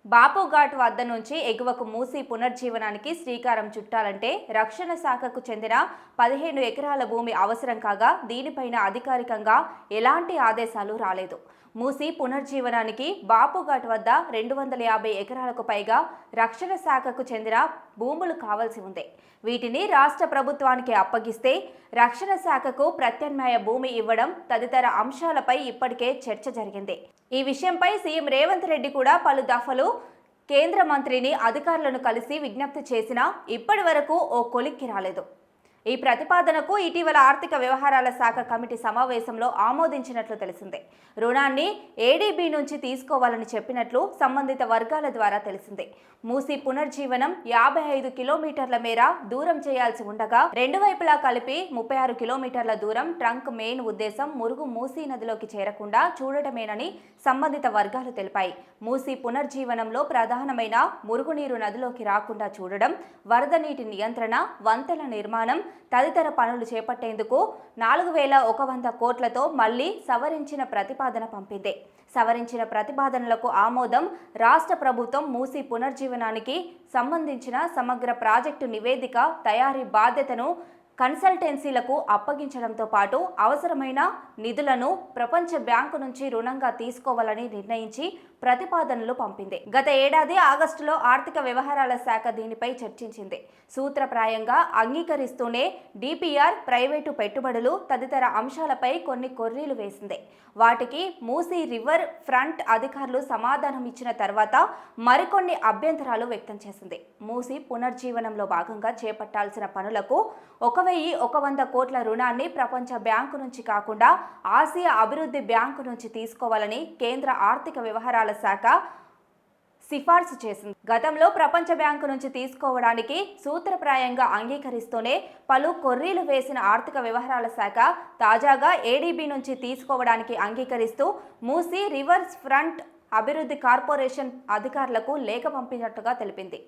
బాపుఘాట్ వద్ద నుంచి ఎగువకు మూసీ పునర్జీవనానికి శ్రీకారం చుట్టాలంటే రక్షణ శాఖకు చెందిన 15 ఎకరాల భూమి అవసరం కాగా దీనిపైన అధికారికంగా ఎలాంటి ఆదేశాలు రాలేదు. మూసీ పునర్జీవనానికి బాపుఘాట్ వద్ద 250 ఎకరాలకు పైగా రక్షణ శాఖకు చెందిన భూములు కావాల్సి ఉంది. వీటిని రాష్ట్ర ప్రభుత్వానికి అప్పగిస్తే రక్షణ శాఖకు ప్రత్యామ్నాయ భూమి ఇవ్వడం తదితర అంశాలపై ఇప్పటికే చర్చ జరిగింది. ఈ విషయంపై సీఎం రేవంత్ రెడ్డి కూడా పలు దఫలు కేంద్ర మంత్రిని అధికారులను కలిసి విజ్ఞప్తి చేసినా ఇప్పటి వరకు ఓ కొలిక్కి రాలేదు. ఈ ప్రతిపాదనకు ఇటీవల ఆర్థిక వ్యవహారాల శాఖ కమిటీ సమావేశంలో ఆమోదించినట్లు తెలిసిందే. రుణాన్ని ఏడీబీ నుంచి తీసుకోవాలని చెప్పినట్లు సంబంధిత వర్గాల ద్వారా తెలిసిందే. మూసీ పునర్జీవనం 55 కిలోమీటర్ల మేర దూరం చేయాల్సి ఉండగా రెండు వైపులా కలిపి 36 కిలోమీటర్ల దూరం ట్రంక్ మెయిన్ ఉద్దేశం మురుగు మూసీ నదిలోకి చేరకుండా చూడటమేనని సంబంధిత వర్గాలు తెలిపాయి. మూసీ పునర్జీవనంలో ప్రధానమైన మురుగునీరు నదిలోకి రాకుండా చూడడం, వరద నీటి నియంత్రణ, వంతెన నిర్మాణం తదితర పనులు చేపట్టేందుకు 4100 కోట్లతో మళ్లీ సవరించిన ప్రతిపాదన పంపింది. సవరించిన ప్రతిపాదనలకు ఆమోదం రాష్ట్ర ప్రభుత్వం మూసీ పునర్జీవనానికి సంబంధించిన సమగ్ర ప్రాజెక్టు నివేదిక తయారీ బాధ్యతను కన్సల్టెన్సీలకు అప్పగించడంతో పాటు అవసరమైన నిధులను ప్రపంచ బ్యాంకు నుంచి రుణంగా తీసుకోవాలని నిర్ణయించి ప్రతిపాదనలు పంపింది. గత ఏడాది ఆగస్టులో ఆర్థిక వ్యవహారాల శాఖ దీనిపై చర్చించింది. సూత్రప్రాయంగా అంగీకరిస్తూనే డిపిఆర్, ప్రైవేటు పెట్టుబడులు తదితర అంశాలపై కొన్ని కొర్రీలు వేసింది. వాటికి మూసీ రివర్ ఫ్రంట్ అధికారులు సమాధానం ఇచ్చిన తర్వాత మరికొన్ని అభ్యంతరాలు వ్యక్తం చేసింది. మూసీ పునర్జీవనంలో భాగంగా చేపట్టాల్సిన పనులకు 1100 కోట్ల రుణాన్ని ప్రపంచ బ్యాంకు నుంచి కాకుండా ఆసియా అభివృద్ధి బ్యాంకు నుంచి తీసుకోవాలని కేంద్ర ఆర్థిక వ్యవహారాల శాఖ సిఫార్సు చేసింది. గతంలో ప్రపంచ బ్యాంకు నుంచి తీసుకోవడానికి సూత్రప్రాయంగా అంగీకరిస్తూనే పలు కొర్రీలు వేసిన ఆర్థిక వ్యవహారాల శాఖ తాజాగా ఏడీబీ నుంచి తీసుకోవడానికి అంగీకరిస్తూ మూసీ రివర్స్ ఫ్రంట్ అభివృద్ధి కార్పొరేషన్ అధికారులకు లేఖ పంపినట్టుగా తెలిపింది.